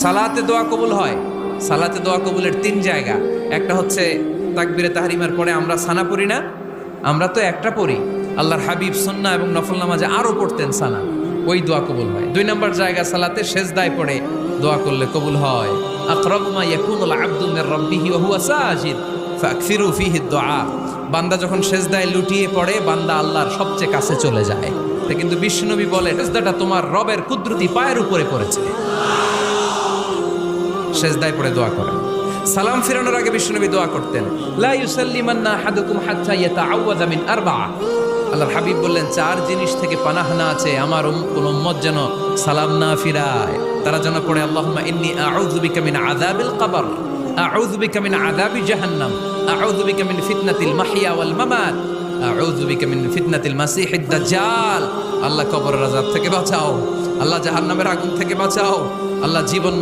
সালাতে দোয়া কবুল হয়। সালাতে দোয়া কবুলের 3 জায়গা। একটা হচ্ছে তাকবীরে তাহরিমার পরে আমরা সানা পড়ি না, আমরা তো একটা পড়ি। আল্লাহর হাবিব সুন্নাহ এবং নফল নামাজে আরো পড়তেন সানা, ওই দোয়া কবুল হয়। 2 নম্বর জায়গা সালাতে সেজদায় পড়ে দোয়া করলে কবুল হয়। আকরাবু মা ইয়াকুনুল আবদু মির রাব্বিহি ওয়া হুয়া সাজিদ ফাকসিরু ফীহি দুআ। বান্দা যখন সেজদায় লুটিয়ে পড়ে, বান্দা আল্লাহর সবচেয়ে কাছে চলে যায়। তা কিন্তু বিশ্বনবী বলে সেজদাটা তোমার রবের কুদরতি পায়ের উপরে পড়েছে। সেজদায় পড়ে দোয়া করেন। সালাম ফিরানোর আগে বিশ্বনবী দোয়া করতেন, লা ইউসাল্লিমান্না আহাদুকুম হাত্তা ইয়াতাআওয়াযা মিন আরবা'a। আল্লাহর হাবিব বললেন 4 জিনিস থেকে পানাহ না আছে আমার কোন উম্মত যেন সালাম না ফিরায়। তারা যেন পড়ে আল্লাহুম্মা ইন্নী আউযু বিকা মিন আযাবিল কবর, আউযু বিকা মিন আযাবি জাহান্নাম, আউযু বিকা মিন ফিতনাতিল মাহইয়া ওয়াল মামাত, আউযু বিকা মিন ফিতনাতিল মাসিহিদ দাজ্জাল। আল্লাহ কবরের আযাব থেকে বাঁচাও, আল্লাহ জাহান্নামের আগুন থেকে বাঁচাও, আল্লাহ জীবন